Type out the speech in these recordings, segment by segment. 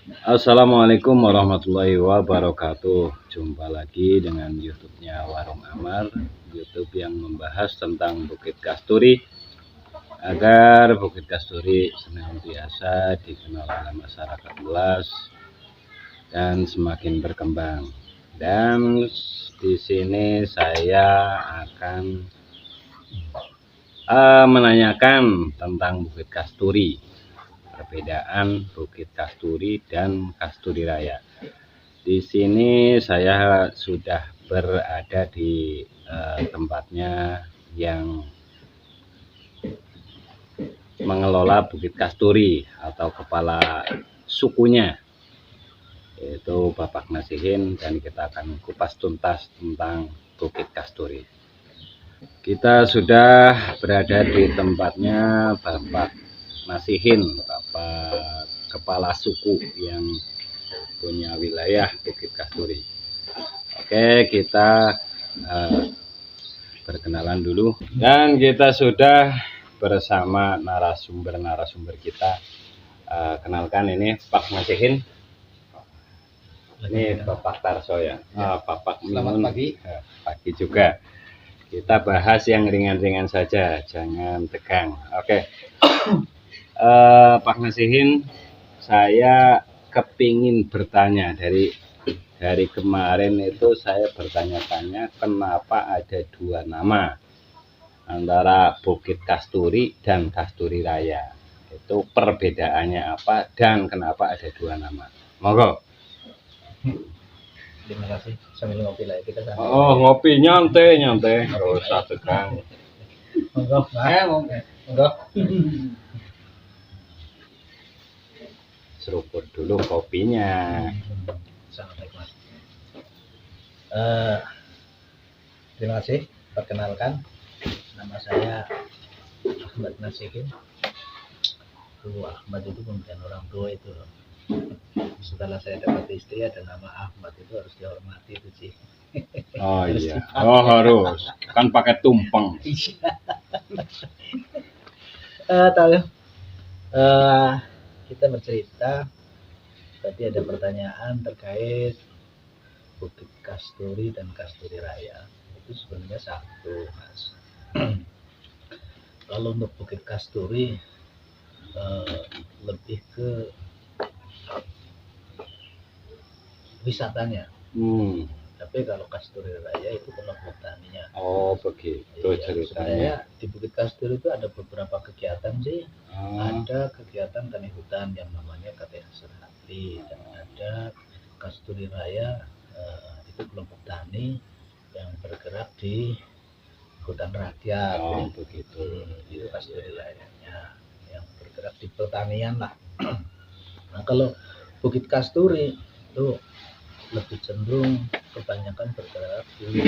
Assalamualaikum warahmatullahi wabarakatuh. Jumpa lagi dengan YouTube-nya Warung Amar, YouTube yang membahas tentang Bukit Kasturi agar Bukit Kasturi senantiasa dikenal oleh masyarakat luas dan semakin berkembang. Dan di sini saya akan menanyakan tentang Bukit Kasturi, perbedaan Bukit Kasturi dan Kasturi Raya. Di sini saya sudah berada di tempatnya yang mengelola Bukit Kasturi atau kepala sukunya, yaitu Bapak Nasihin, dan kita akan kupas tuntas tentang Bukit Kasturi. Kita sudah berada di tempatnya Bapak Nasihin, Bapak kepala suku yang punya wilayah Bukit Kasturi. Oke, kita perkenalan dulu, dan kita sudah bersama narasumber kita. Kenalkan, ini Pak Masihin, ini Bapak Tarso ya, Bapak Mimun. Selamat pagi. Pagi juga. Kita bahas yang ringan-ringan saja, jangan tegang. Oke. Pak Masihin, saya kepingin bertanya dari kemarin itu saya bertanya-tanya kenapa ada dua nama antara Bukit Kasturi dan Kasturi Raya. Itu perbedaannya apa dan kenapa ada dua nama? Monggo. Terima kasih, sambil ngopi lah kita sambil. Oh, ngopi nyantai, nggak usah tegang. Monggo, monggo. Seruput dulu kopinya. Sangat nikmat. Terima kasih. Perkenalkan, nama saya Ahmad Nasihin. Ahmad itu pemberian orang tua itu. Setelah saya dapat istri ada nama Ahmad, itu harus dihormati itu sih. Oh iya, oh harus, kan pakai tumpeng. Kita bercerita. Tadi ada pertanyaan terkait Bukit Kasturi dan Kasturi Raya. Itu sebenarnya satu, Mas. Kalau untuk Bukit Kasturi lebih ke wisatanya. Tapi kalau Kasturi Raya itu kelompok taninya. Oh begitu ceritanya. Di Bukit Kasturi itu ada beberapa kegiatan sih. Ada kegiatan tani hutan yang namanya KTH Serhati, dan ada Kasturi Raya, itu kelompok tani yang bergerak di hutan rakyat. Oh begitu. Itu Kasturi Rayanya yang bergerak di pertanian lah. Nah kalau Bukit Kasturi itu lebih cenderung kebanyakan bergerak di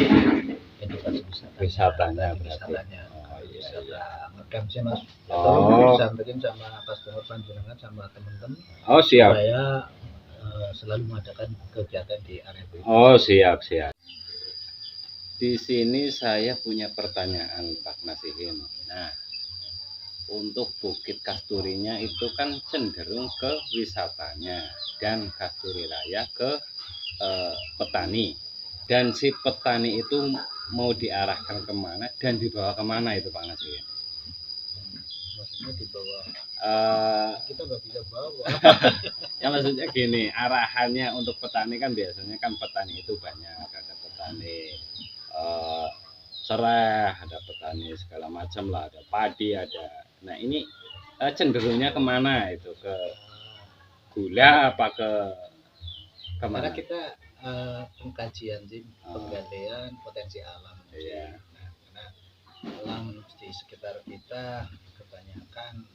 edukasi wisatanya. Oh, wisata ngecamp sih Mas. Disampaikan sama customer panjenengan sama teman-teman. Oh siap. Supaya selalu mengadakan kegiatan di area itu. Oh siap. Di sini saya punya pertanyaan Pak Nasihin. Nah, untuk Bukit Kasturinya itu kan cenderung ke wisatanya, dan Kasturi Raya ke petani. Dan si petani itu mau diarahkan kemana dan dibawa kemana itu Pak Nasihin? Maksudnya dibawa, kita nggak bisa bawa. Ya maksudnya gini, arahannya untuk petani kan biasanya kan petani itu banyak, ada petani serai, ada petani segala macam lah, ada padi, ada. Nah ini cenderungnya kemana itu, ke gula apa ke kemana? Karena kita pengkajian sih, penggalian potensi alam. Iya. Nah, karena alam di sekitar kita kebanyakan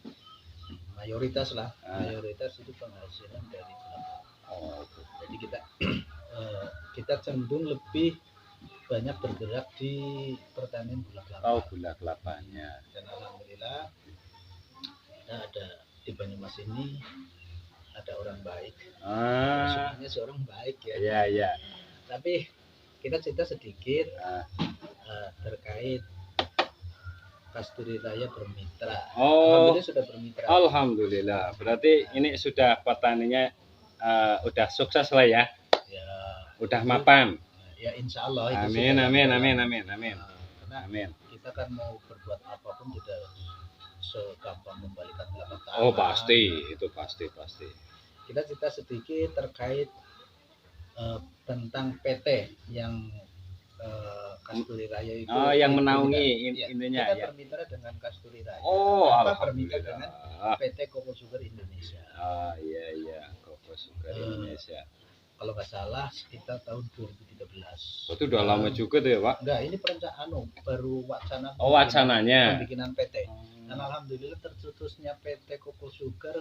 mayoritas itu penghasilan dari kelapa. Jadi kita cenderung lebih banyak bergerak di pertanian gula kelapa. Oh, gula kelapanya. Dan alhamdulillah kita ada di Banyumas ini ada orang baik. Sebenarnya seorang baik ya. Iya. Tapi kita cerita sedikit terkait Kasturi Raya bermitra. Oh, Alhamdulillah sudah bermitra. Alhamdulillah. Berarti ini sudah petaninya udah sukses lah ya. Ya, Udah mapan. ya insya Allah itu Amin, sudah amin, jalan. amin, amin, amin. Karena Amin. kita kan mau berbuat apapun tidak segampang membalikan telapak tangan. Oh pasti, itu pasti. Kita cerita sedikit terkait tentang PT yang Kasturi Raya itu. Oh, yang menaungi intinya kita ya. bermitra dengan Kasturi Raya. Oh, bermitra alhamdulillah. dengan PT Koko Sugar Indonesia. Ah iya, Koko Sugar Indonesia. Kalau nggak salah sekitar tahun 2013. Itu udah lama juga tuh ya, Pak? Enggak, ini perencanaan baru wacana. Oh, wacananya. Pembikinan PT. Dan alhamdulillah tercetusnya PT Koko Sugar,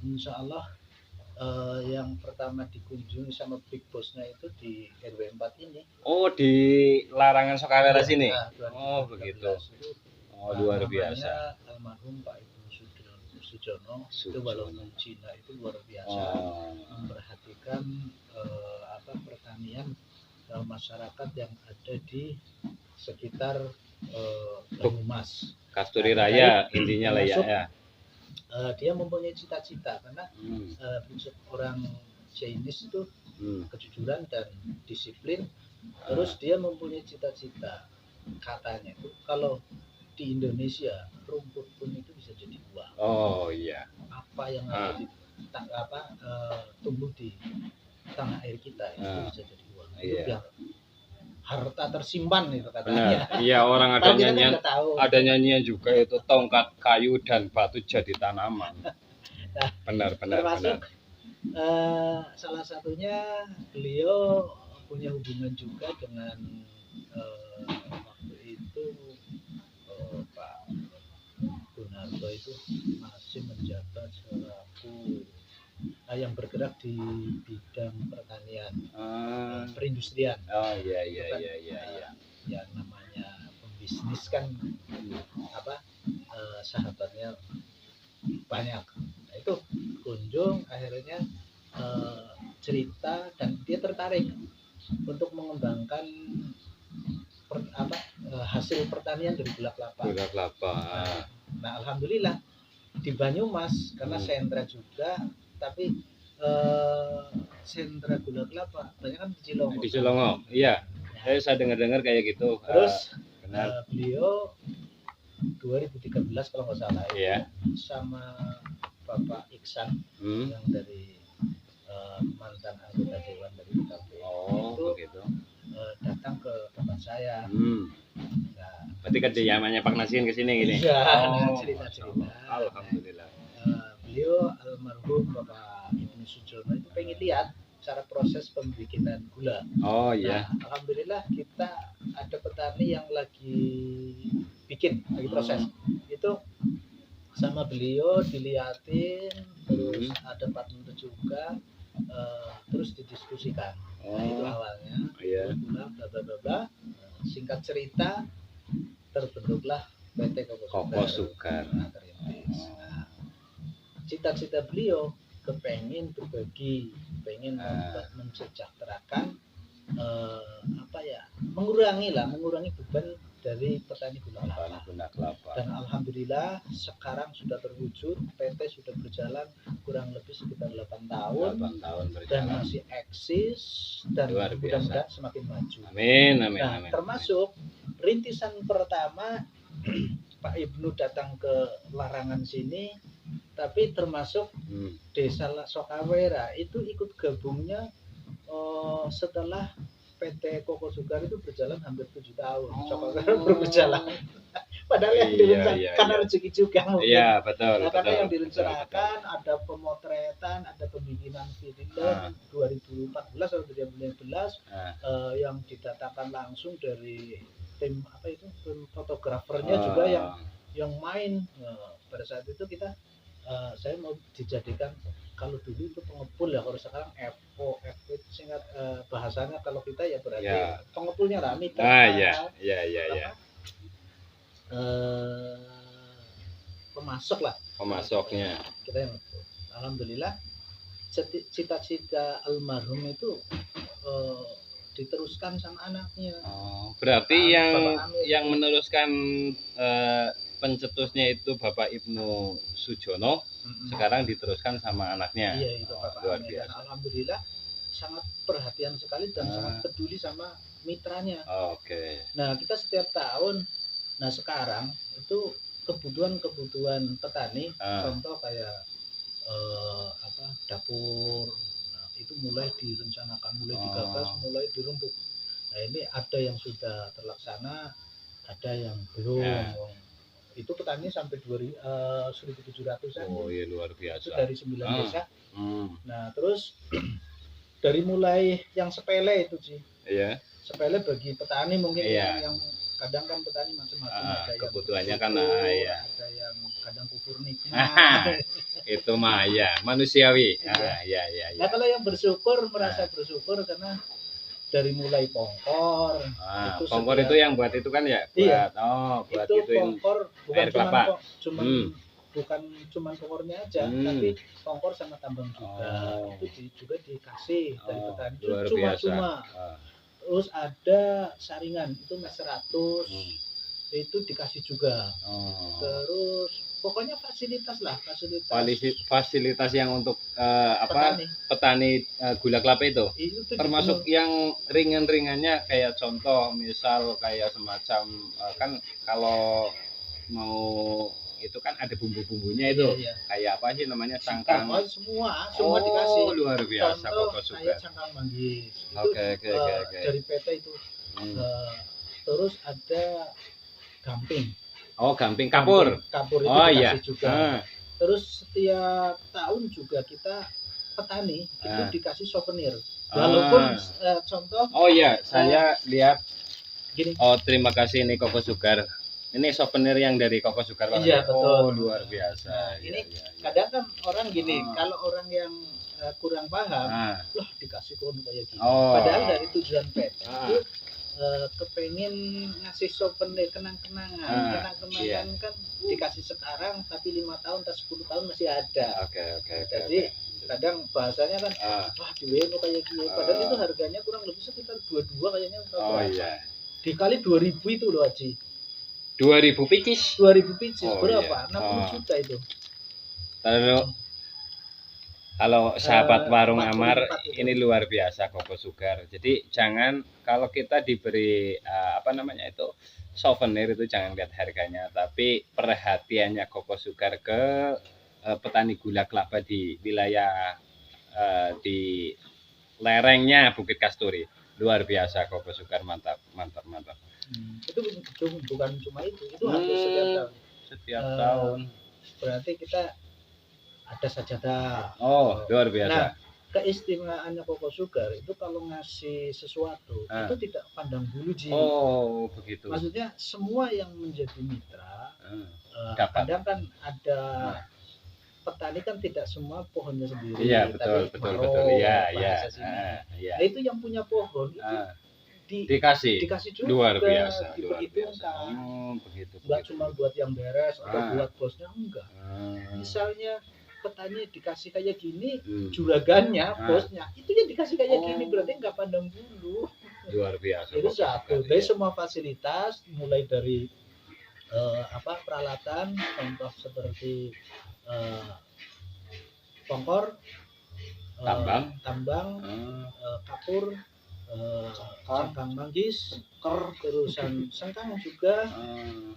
insya Allah yang pertama dikunjungi sama Big Boss-nya itu di RW 4 ini. Oh, di Larangan Sokawera sini. Nah, Oh, begitu. Itu, oh, luar biasa. Almarhum Pak Ibu Sujono itu walaupun Cina itu luar biasa memperhatikan pertanian masyarakat yang ada di sekitar Banyumas. Kasturi Raya intinya lah ya. Dia mempunyai cita-cita karena prinsip orang Chinese itu kejujuran dan disiplin. Terus dia mempunyai cita-cita, katanya itu kalau di Indonesia rumput pun itu bisa jadi uang. Oh iya. Apa yang ada di tumbuh di tanah air kita itu bisa jadi uang. Itu biar harta tersimpan itu katanya. Iya, orang ada nyanyian juga itu tongkat kayu dan batu jadi tanaman. Nah, benar. Termasuk salah satunya beliau punya hubungan juga dengan waktu itu Pak Gunarto itu masih menjabat selaku yang bergerak di bidang pertanian, perindustrian. Oh iya. Yang namanya pembisnis kan sahabatnya banyak. Nah, itu kunjung akhirnya cerita dan dia tertarik untuk mengembangkan hasil pertanian dari gula kelapa. Nah, alhamdulillah di Banyumas karena sentra juga, tapi sentra gula kelapa banyak kan di Cilongok. Di Cilongok, iya. Saya dengar kayak gitu. Terus beliau 2013 kalau nggak salah sama Bapak Iksan yang dari mantan anggota dewan dari PKB itu begitu. Datang ke tempat saya. Nah, berarti kediamannya Pak Nasihin ke sini gini. Iya, cerita-cerita. Alhamdulillah. Beliau almarhum Bapak Ibnu Sujono itu pengen lihat cara proses pembikinan gula. Oh iya. Nah, alhamdulillah kita ada petani yang lagi proses. Itu sama beliau dilihatin, terus ada partner juga, terus didiskusikan. Nah, itu awalnya. Bla. Singkat cerita terbentuklah PT Koko Sugar. Nah, cita-cita beliau kepengen berbagi, pengen mensejahterakan mengurangi beban dari petani gula kelapa. Dan alhamdulillah sekarang sudah terwujud, PT sudah berjalan kurang lebih sekitar 8 tahun dan masih eksis dan mudah-mudahan semakin maju. Amin. Termasuk rintisan pertama Pak Ibnu datang ke Larangan sini, tapi termasuk Desa Sokawera itu ikut gabungnya setelah PT Koko Sugar itu berjalan hampir 7 tahun. Sokawera baru berjalan. Padahal yang direncanakan karena rezeki juga mungkin. Iya, betul. Karena yang direncanakan ada pemotretan, ada pembikinan film 2014 atau 2015 yang didatangkan langsung dari tim tim fotografernya juga yang main. Pada saat itu saya mau dijadikan, kalau dulu itu pengepul ya, kalau sekarang FO itu singkat bahasanya, kalau kita ya berarti pengepulnya lah, mitra. Pemasok lah. Pemasoknya. Kita yang ngepul. Alhamdulillah cita-cita almarhum itu diteruskan sama anaknya. Berarti yang meneruskan pencetusnya itu Bapak Ibnu Sujono. sekarang diteruskan sama anaknya. Iya, itu Bapak luar Ahmed. biasa. Dan alhamdulillah sangat perhatian sekali dan sangat peduli sama mitranya. Oke. Nah, kita setiap tahun, nah sekarang itu kebutuhan petani, contoh kayak dapur, nah itu mulai direncanakan, mulai digagas, mulai dirembuk. Nah ini ada yang sudah terlaksana, ada yang belum. Itu petani sampai 1.700-an. Oh iya, luar biasa. Itu dari 9 desa. Nah terus dari mulai yang sepele itu sih. Iya. Sepele bagi petani mungkin yang kadang kan petani macam-macam, ada kebutuhannya yang kan ada yang kadang kufur nikmat. Itu mah ya manusiawi. Ya. Nah kalau yang bersyukur merasa bersyukur karena dari mulai pongkor. Pongkor itu yang buat itu kan ya? Buat, buat itu pongkor bukan cuma pongkornya aja, tapi pongkor sama tambang juga. Itu juga dikasih dari petani. Cuma-cuma. Terus ada saringan itu Mas 100. Itu dikasih juga. Terus pokoknya fasilitas fasilitas yang untuk petani gula kelapa itu termasuk yang ringan-ringannya, kayak contoh misal kayak semacam kan kalau mau itu kan ada bumbu-bumbunya itu. Kayak apa sih namanya, cangkang semua dikasih. Luar biasa. Contoh kayak cangkang manggis itu dari PT itu. Terus ada gamping. Gamping kapur itu dikasih juga. Terus setiap tahun juga kita petani itu dikasih souvenir. Walaupun contoh. Saya lihat gini. Terima kasih ini Koko Sugar. Ini souvenir yang dari Koko Sugar. Iya, betul. Luar biasa. Nah, ini kadang kan orang gini, kalau orang yang kurang paham, loh dikasih kon kayak gini. Padahal dari tujuan PT itu kepengen ngasih souvenir kenang-kenangan. Kan dikasih sekarang tapi 5 tahun atau 10 tahun masih ada. Jadi kadang bahasanya kan wah diweno kayak gini. Padahal itu harganya kurang lebih sekitar 22 kayaknya. Dikali 2000 itu loh Haji. 2000 picis. 2000 picis berapa? 60 juta itu. Kalau sahabat warung Amar ini luar biasa Koko Sugar. Jadi jangan kalau kita diberi souvenir itu jangan lihat harganya, tapi perhatiannya Koko Sugar ke petani gula kelapa di wilayah di lerengnya Bukit Kasturi. Luar biasa Koko Sugar, mantap. Itu bukan cuma itu hampir setiap tahun. Berarti kita ada sajadah. Luar biasa. Nah, keistimewaannya Koko Sugar itu kalau ngasih sesuatu itu tidak pandang bulu Ji. Begitu. Maksudnya semua yang menjadi mitra kadang kan ada petani kan tidak semua pohonnya sendiri. Iya, betul. Iya. Nah, itu yang punya pohon itu dikasih juga, luar biasa. Begitu. Enggak cuma buat yang beres atau buat bosnya, enggak. Misalnya petani dikasih kayak gini, juragannya, bosnya itu yang dikasih kayak gini, berarti enggak pandang bulu. Luar biasa. Itu satu. Dari semua fasilitas mulai dari peralatan, contoh seperti pongkor, tambang, kapur, cangkang manggis, terusan sengkang juga,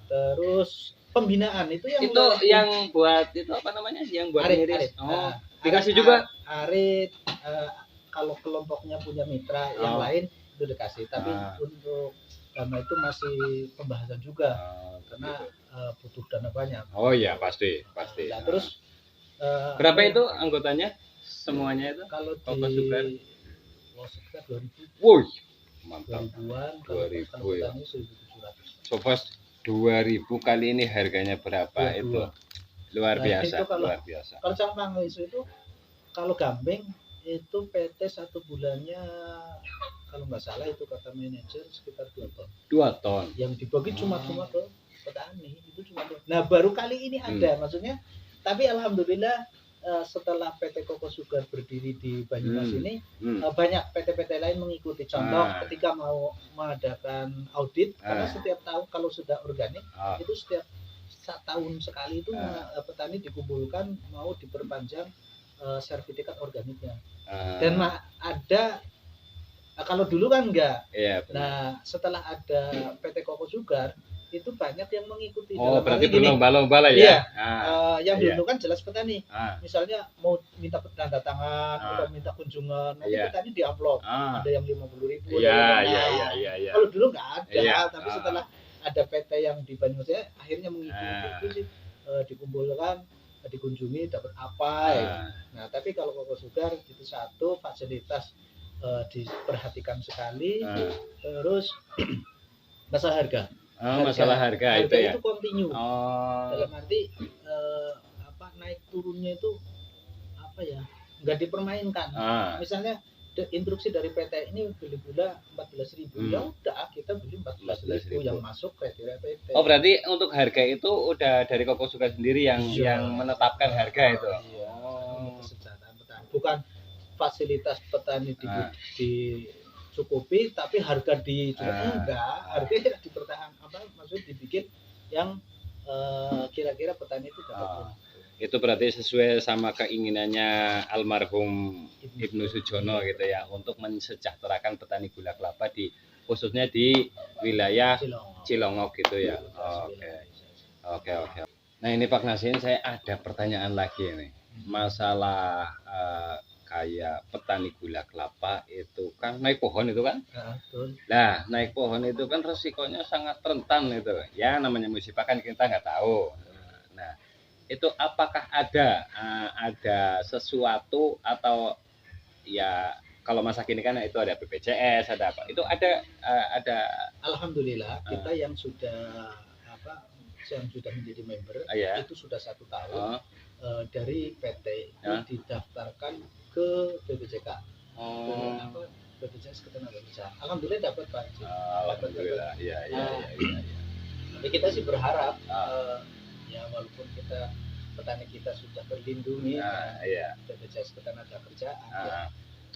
terus pembinaan itu yang buat itu apa namanya, yang buat arit. Dikasih juga arit. Kalau kelompoknya punya mitra yang lain itu dikasih, tapi untuk karena itu masih pembahasan juga karena butuh dana banyak. Iya pasti. Nah, terus berapa itu anggotanya semuanya itu? Kalau Koko Sugar sekitar 2000. Woi, mantap. 2000-an. 2000 ya. 1.700. Sobat 2000 kali ini harganya berapa? 22. Itu luar biasa. Itu kalau cangkang itu kalau gamping itu PT 1 bulannya kalau nggak salah itu kata manajer sekitar 2 ton. 2 ton. Yang dibagi cuma ke petani itu cuma. Nah baru kali ini ada maksudnya. Tapi alhamdulillah setelah PT Koko Sugar berdiri di Banyumas ini banyak PT-PT lain mengikuti. Contoh ketika mau mengadakan audit karena setiap tahun kalau sudah organik itu setiap setahun sekali itu petani dikumpulkan mau diperpanjang sertifikat organiknya. Dan ada kalau dulu kan enggak. Iya, nah setelah ada PT Koko Sugar itu banyak yang mengikuti. Berarti berlomba-lomba lah ya. Yang dulu kan jelas petani. Misalnya mau minta tanda tangan atau minta kunjungan, nanti petani diamplop. Ada yang 50.000. Iya. Kalau dulu nggak ada, tapi setelah ada PT yang di Banyumas akhirnya mengikuti itu sih, dikumpulkan, dikunjungi dapat apa ya. Nah, tapi kalau Koko Sugar itu satu fasilitas diperhatikan sekali, terus masalah harga. Masalah harga itu ya. Itu kontinu. Dalam arti naik turunnya itu nggak dipermainkan. Misalnya instruksi dari PT ini beli gula 14.000, ya udah kita beli 14.000 yang masuk kriteria PT. Berarti untuk harga itu udah dari Koko Sugar sendiri yang menetapkan harga itu. Kesejahteraan petani, bukan fasilitas petani dicukupi, tapi harga enggak, harga dipertahankan, maksudnya dibikin yang kira-kira petani itu dapat. Itu berarti sesuai sama keinginannya almarhum Ibnu Sujono gitu ya, untuk mensejahterakan petani gula kelapa khususnya di wilayah Cilongok gitu ya. Oke. Nah ini Pak Nasin, saya ada pertanyaan lagi nih. Masalah kayak petani gula kelapa itu kan naik pohon itu kan? Nah, naik pohon itu kan resikonya sangat rentan itu. Ya namanya musibah kan kita nggak tahu. Nah, itu apakah ada sesuatu atau ya kalau masa kini kan itu ada BPJS, ada apa? Itu ada. Alhamdulillah kita yang sudah menjadi member itu sudah 1 tahun dari PT itu didaftarkan ke BPJK. BPJS Ketenagakerjaan. Alhamdulillah dapat Pak. Alhamdulillah. Iya. Jadi kita sih berharap ya walaupun petani kita sudah terlindungi BPJS Ketenagakerjaan,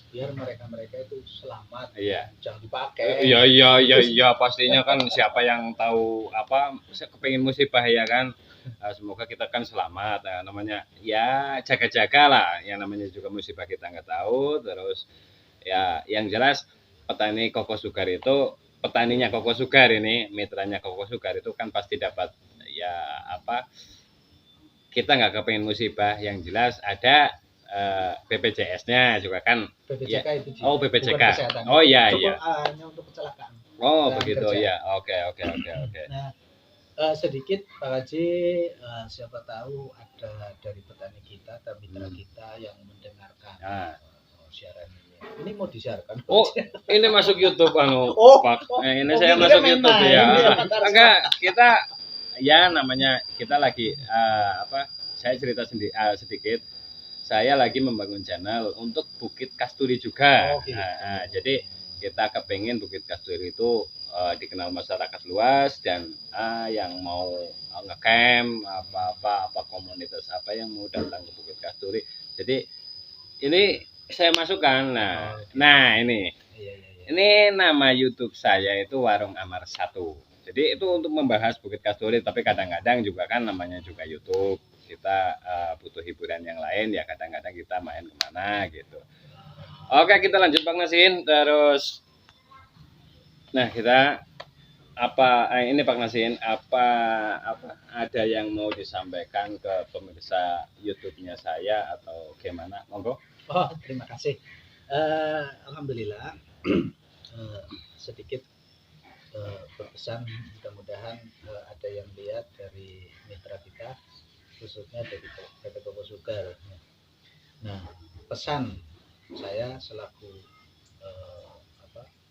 biar mereka itu selamat, jangan dipakai. Iya pastinya kan siapa yang tahu kepengin musibah ya kan. Semoga kita kan selamat. Namanya ya jaga-jaga lah, yang namanya juga musibah kita nggak tahu. Terus ya yang jelas petani Koko Sugar itu, petaninya Koko Sugar ini, mitranya Koko Sugar itu kan pasti dapat kita nggak kepengen musibah, yang jelas ada BPJS-nya juga kan. BPJK itu BPJK. Iya. Hanya untuk kecelakaan. Begitu kerja. Ya. Oke. Nah, sedikit Pak Haji, siapa tahu ada dari petani kita atau mitra kita yang mendengarkan siaran ini. Ini mau disiarkan. Ini masuk YouTube Pak. Ini saya masuk YouTube ya. Enggak, kita ya namanya kita lagi saya cerita sedikit. Saya lagi membangun channel untuk Bukit Kasturi juga. Jadi kita kepengen Bukit Kasturi itu dikenal masyarakat luas, dan yang mau ngecamp apa komunitas apa yang mau datang ke Bukit Kasturi. Jadi ini saya masukkan. Nah ini nama YouTube saya itu Warung Amar 1. Jadi itu untuk membahas Bukit Kasturi, tapi kadang-kadang juga kan namanya juga YouTube, kita butuh hiburan yang lain ya, kadang-kadang kita main kemana gitu. Oke, kita lanjut Pak Nasin. Terus kita ini Pak Nasin, apa ada yang mau disampaikan ke pemirsa YouTube-nya saya atau gimana? Monggo. Terima kasih. Alhamdulillah sedikit berpesan, mudah-mudahan ada yang lihat dari mitra kita, khususnya dari PT Koko Sugar. Nah, pesan saya selaku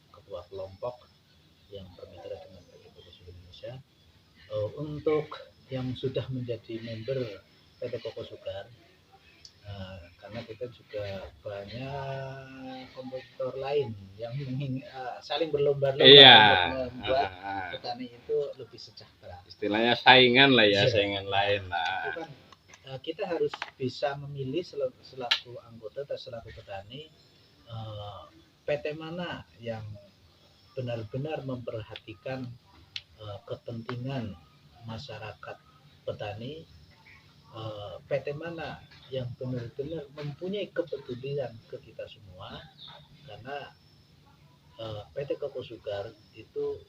ketua kelompok yang bermitra dengan PT Koko Sugar Indonesia, untuk yang sudah menjadi member PT Koko Sugar, karena kita juga banyak kompetitor lain yang saling berlomba-lomba untuk membuat petani itu lebih sejahtera. Istilahnya saingan lah ya, saingan lain lah. Bukan, kita harus bisa memilih selaku anggota atau selaku petani, PT mana yang benar-benar memperhatikan kepentingan masyarakat petani, PT mana yang benar-benar mempunyai kepedulian ke kita semua, karena PT Koko Sugar itu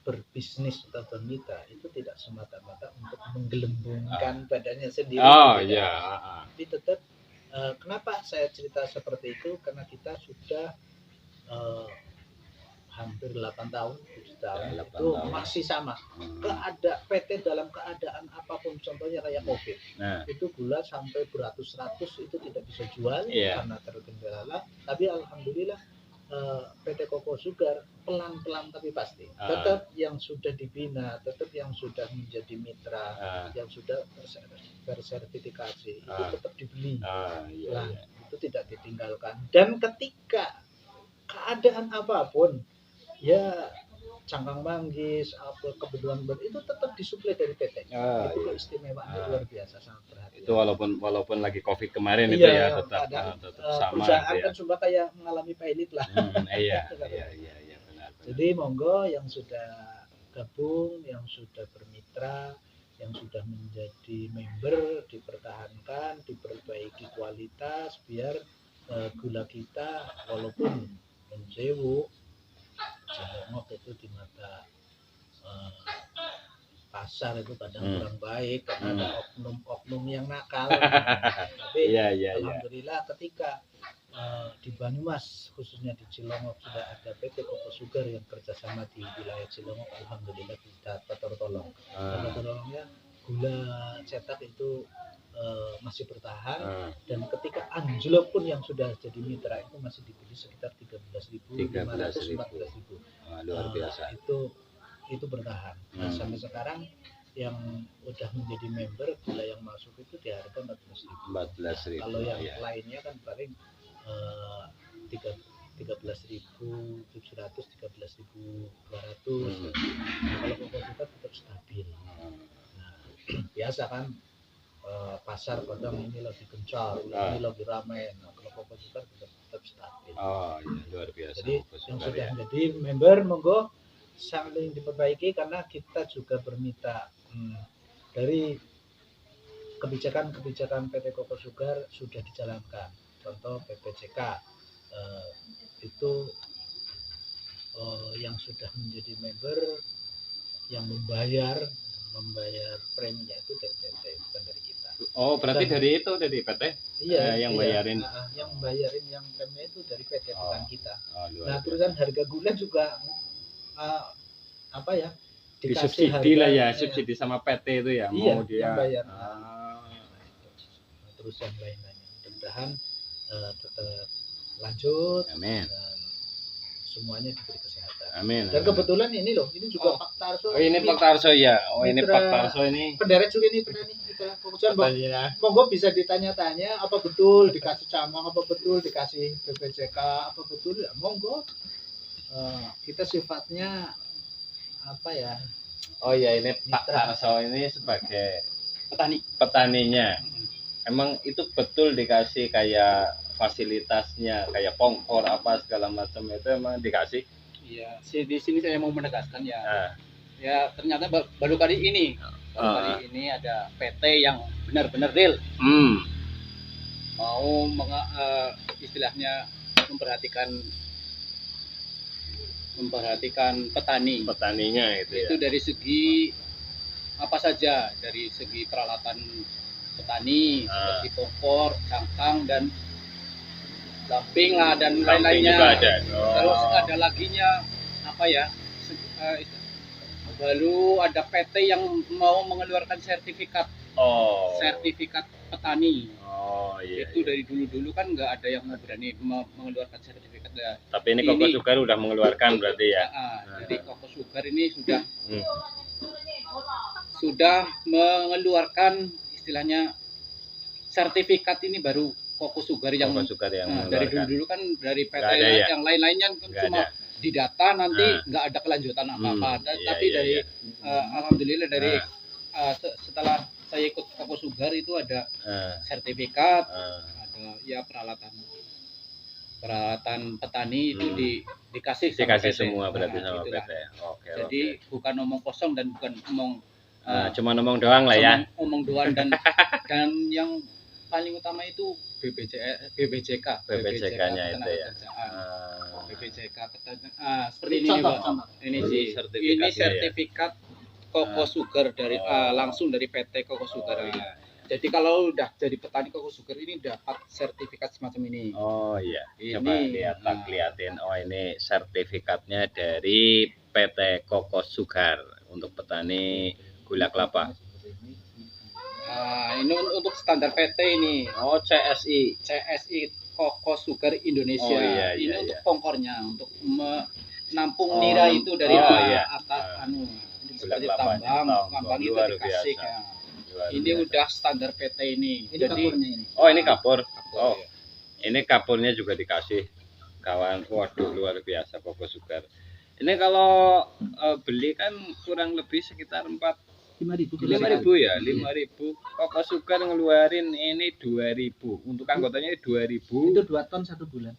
berbisnis atau bermitra itu tidak semata-mata untuk menggelembungkan badannya sendiri. Oh tidak. iya. Tapi tetap kenapa saya cerita seperti itu, karena kita sudah hampir 8 tahun, 7 tahun Ya, 8 itu tahun. masih sama. PT dalam keadaan apapun, contohnya kayak COVID, Nah, itu gula sampai beratus-ratus itu tidak bisa jual Iya. karena terkendala. Tapi alhamdulillah PT Koko Sugar pelan-pelan tapi pasti tetap yang sudah dibina, tetap yang sudah menjadi mitra, yang sudah bersertifikasi itu tetap dibeli. Iya. Itu tidak ditinggalkan. Dan ketika keadaan apapun, ya cangkang manggis, apa kebutuhan itu tetap disuplai dari PT. Itu keistimewaannya luar biasa, sangat perhatian. Itu walaupun lagi COVID kemarin Iya, itu ya tetap sama. Perusahaan ya. kan sudah kayak mengalami pilot lah. Iya, benar. Jadi monggo yang sudah gabung, yang sudah bermitra, yang sudah menjadi member, dipertahankan, diperbaiki kualitas biar gula kita walaupun mensewu Cilongok itu di mata pasar itu kadang kurang baik karena ada oknum-oknum yang nakal. Tapi alhamdulillah ketika di Banyumas khususnya di Cilongok sudah ada PT Koko Sugar yang kerjasama di wilayah Cilongok, alhamdulillah kita tertolong. Tertolongnya gula cetak itu masih bertahan, dan ketika anjlok pun yang sudah jadi mitra itu masih dibeli sekitar 13.500 14.000. Luar biasa. Itu bertahan. Nah, sampai sekarang yang udah menjadi member gula yang masuk itu di harga 14.000. Kalau yang lainnya kan paling 13.700, 13.200. Kalau Koko Sugar tetap stabil. Nah, biasa kan pasar kadang ini lagi gencar, ini lagi ramai. Nah, kalau Koko Sugar tetap stabil. Luar biasa. Jadi yang sudah menjadi member monggo saling diperbaiki, karena kita juga bermitra dari kebijakan PT Koko Sugar sudah dijalankan. Contoh PPJK itu yang sudah menjadi member yang membayar preminya itu dari PT, bukan dari kita. Berarti dari PT? Iya, yang bayarin. Yang bayarin yang preminya itu dari PT, bukan kita. Nah, terusan harga gula juga disubsidi lah ya, subsidi sama PT itu ya, iya, mau dia yang bayar. Terus yang lain-lainnya mudah-mudahan tetap lanjut. Amin. Dan semuanya diberi kesehatan. Amin. Dan kebetulan ini loh, ini juga Pak Tarso. Ini Pak Tarso ya. Ini Pak Tarso ini. Penderet juga ini petani. Monggo bisa ditanya-tanya apa betul dikasih cambang, apa betul dikasih BPJK, apa betul ya monggo. Kita sifatnya apa ya? Ini Pak Tarso ini sebagai petaninya. Emang itu betul dikasih kayak fasilitasnya, kayak pongkor apa segala macam itu emang dikasih? Iya, di sini saya mau menegaskan ya. Ya ternyata baru kali ini ada PT yang benar-benar real. Mau istilahnya memperhatikan petaninya itu ya. Dari segi apa saja, dari segi peralatan petani seperti pokor, cangkang dan lamping lah dan lain-lainnya. Terus ada laginya baru ada PT yang mau mengeluarkan sertifikat petani. Itu dari dulu kan nggak ada yang berani mengeluarkan sertifikat ya. Tapi ini Koko Sugar udah mengeluarkan berarti ya. Jadi Koko Sugar ini sudah mengeluarkan istilahnya sertifikat ini baru Koko Sugar yang dari dulu kan dari PT yang lain-lainnya kan cuma didata nanti nggak ada kelanjutan apa-apa. Tapi dari alhamdulillah dari setelah saya ikut Koko Sugar itu ada sertifikat, ada ya peralatan petani itu dikasih semua berarti sama PT. Jadi bukan omong kosong dan bukan omong Cuma ngomong doang lah ya. Ngomong doang dan yang paling utama itu BPJK-nya itu ya. BPJK seperti ini Pak. Ini sertifikat Koko Sugar dari langsung dari PT Koko Sugar. Jadi kalau udah jadi petani Koko Sugar ini dapat sertifikat semacam ini. Oh iya. Coba lihatin. Oh ini sertifikatnya dari PT Koko Sugar untuk petani gula kelapa. Ini untuk standar PT ini. Oh CSI Koko Sugar Indonesia. Oh, iya, ini iya, untuk iya. pongkornya, untuk menampung nira itu dari atas seperti tambang itu dikasih. Ini udah standar PT ini. Ini kapurnya ini. Oh ini kapur. Oh ini kapurnya juga dikasih kawan. Waduh luar biasa Koko Sugar. Ini kalau beli kan kurang lebih sekitar 5.000 ya, 5.000. Koko Sugar ngeluarin ini 2.000. Untuk anggotanya 2.000. Itu 2 ton 1 bulan.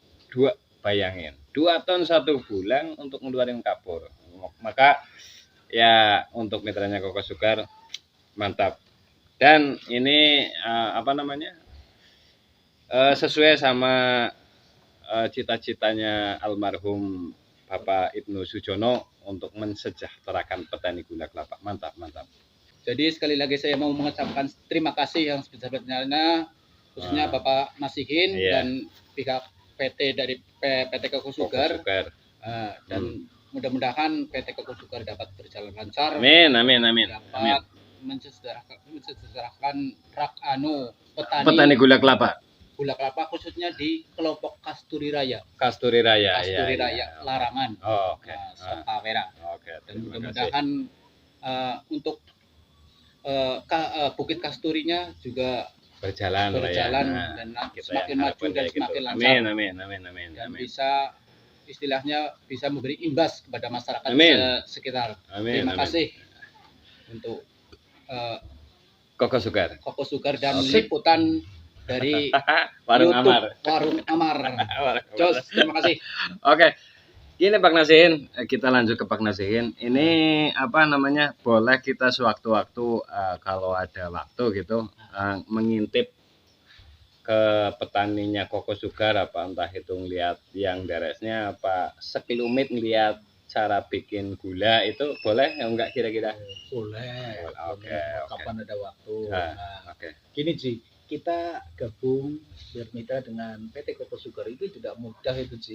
Bayangin, 2 ton 1 bulan untuk ngeluarin kapur. Maka ya untuk mitranya Koko Sugar mantap. Dan ini sesuai sama cita-citanya almarhum Bapak Ibnu Sujono untuk mensejahterakan petani gula kelapa. Mantap. Jadi sekali lagi saya mau mengucapkan terima kasih yang sebesar-besarnya khususnya Bapak Nasihin dan pihak PT dari PT Koko Sugar. Dan mudah-mudahan PT Koko Sugar dapat berjalan lancar. Amin. Dapat mensejahterakan petani gula kelapa khususnya di kelompok Kasturi Raya Larangan. Oke. Sokawera. Oke. Dan mudah-mudahan untuk Bukit Kasturinya juga berjalan dan semakin maju dan semakin lancar. Amin. Dan bisa memberi imbas kepada masyarakat sekitar. Terima kasih untuk Koko Sugar dan liputan dari Warung YouTube, Amar. Warung Amar. Jos, terima kasih. Oke. Ini Pak Nasihin, kita lanjut ke Pak Nasihin. Ini boleh kita sewaktu-waktu kalau ada waktu gitu mengintip ke petaninya Koko Sugar, apa entah itu ngeliat yang beresnya apa sekelumit ngeliat cara bikin gula itu boleh ya enggak kira-kira? Boleh. Oke. Kapan ada waktu. Oke. Gini Ji, kita gabung bermitra dengan PT Koko Sugar itu tidak mudah itu Ji.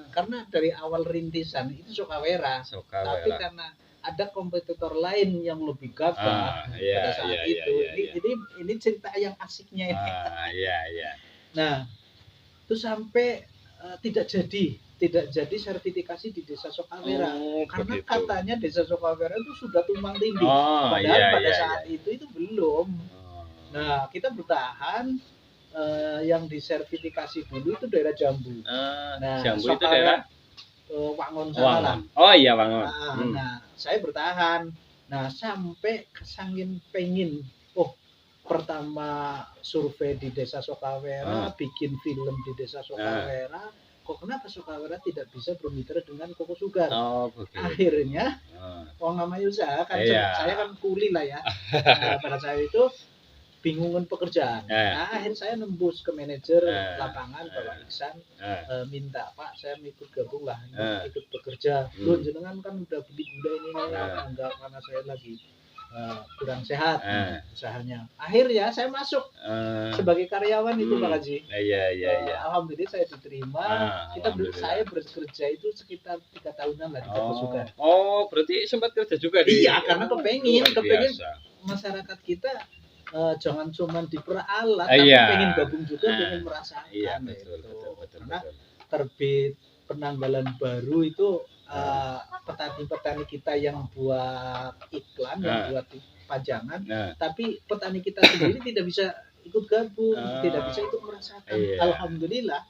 Karena dari awal rintisan itu Sokawera. Tapi karena ada kompetitor lain yang lebih gagah pada saat itu. Ini cerita yang asiknya ini. Nah, itu sampai tidak jadi sertifikasi di Desa Sokawera karena begitu. Katanya Desa Sokawera itu sudah tumpang tindih. Padahal pada saat itu belum. Nah, kita bertahan yang disertifikasi dulu itu daerah Jambu. Nah, Jambu Sokawera, itu daerah Wangon sana lah. Oh iya Wangon. Nah, saya bertahan. Nah, sampai kesangin pengen pertama survei di Desa Sokawera, bikin film di Desa Sokawera. Kok kenapa Sokawera tidak bisa bermitra dengan Koko Sugar? Akhirnya, namanya usaha kan, saya kan kuli lah ya. Nah, pada saat itu bingungan pekerjaan. Nah, akhirnya saya nembus ke manajer lapangan Bapak Iksan, minta Pak, saya ikut gabung lah, ikut bekerja. Loh, jenengan kan udah beli gula ini, enggak karena saya lagi kurang sehat usahanya. Akhirnya saya masuk sebagai karyawan itu Pak Haji. Alhamdulillah saya diterima. Saya bekerja itu sekitar 3 tahunan lah di Koko Sugar. Oh, berarti sempat kerja juga di. Iya, karena kepengen masyarakat kita jangan cuma diperalat, tapi pengen gabung juga, pengen merasakan. Iya, betul. Karena terbit penanggalan baru itu petani-petani kita yang buat iklan, yang buat pajangan, tapi petani kita sendiri tidak bisa ikut gabung, tidak bisa ikut merasakan. Alhamdulillah,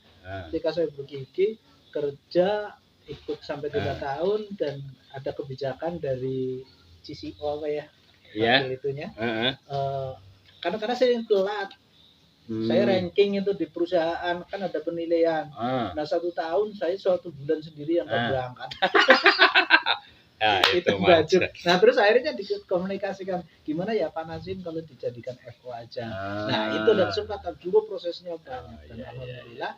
ketika saya bergigi kerja ikut sampai 3 tahun dan ada kebijakan dari CCO itunya. Karena saya yang telat. Saya ranking itu di perusahaan kan ada penilaian. Nah 1 tahun saya 1 bulan sendiri yang berangkat. Ya, itu baju. Nah terus akhirnya dikomunikasikan gimana ya Pak Nazim kalau dijadikan FO aja. Nah itu dan sepakat dulu prosesnya banyak dan alhamdulillah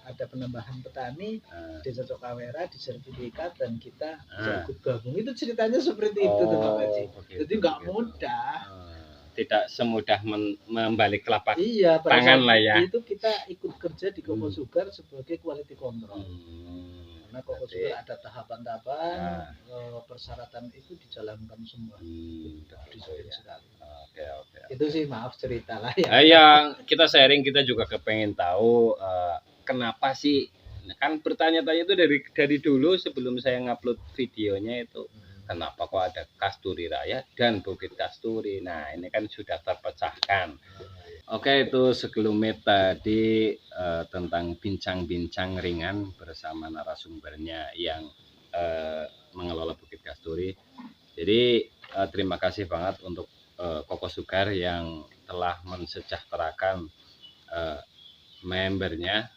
ada penambahan petani Desa Cokawera disertifikat dan kita bisa ikut gabung. Itu ceritanya seperti itu tuh Pak Haji. Jadi nggak mudah. Tidak semudah membalik telapak iya, tangan lah ya. Itu kita ikut kerja di Koko Sugar sebagai quality control. Karena Koko Sugar ada tahapan-tahapan, persyaratan itu dijalankan semua. Disiplin sekali. Oke. Itu sih maaf cerita lah ya. Yang kita sharing, kita juga kepengen tahu kenapa sih, kan bertanya-tanya itu dari dulu sebelum saya ngupload videonya itu. Kenapa kok ada Kasturi Raya dan Bukit Kasturi? Nah, ini kan sudah terpecahkan. Oke, itu sekelumit tadi tentang bincang-bincang ringan bersama narasumbernya yang mengelola Bukit Kasturi. Jadi terima kasih banget untuk Koko Sugar yang telah mensejahterakan membernya,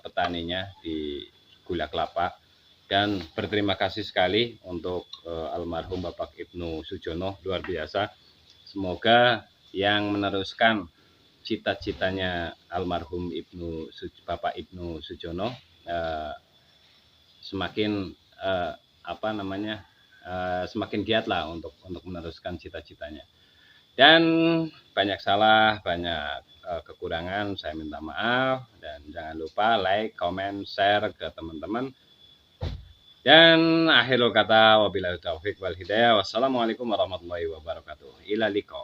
petaninya di Gula Kelapa. Dan berterima kasih sekali untuk almarhum Bapak Ibnu Sujono, luar biasa. Semoga yang meneruskan cita-citanya almarhum Bapak Ibnu Sujono semakin semakin giat lah untuk meneruskan cita-citanya. Dan banyak salah, banyak kekurangan, saya minta maaf. Dan jangan lupa like, comment, share ke teman-teman. Dan akhirul kata wabillahi taufiq wal hidayah. Wassalamualaikum warahmatullahi wabarakatuh. Ila liqa.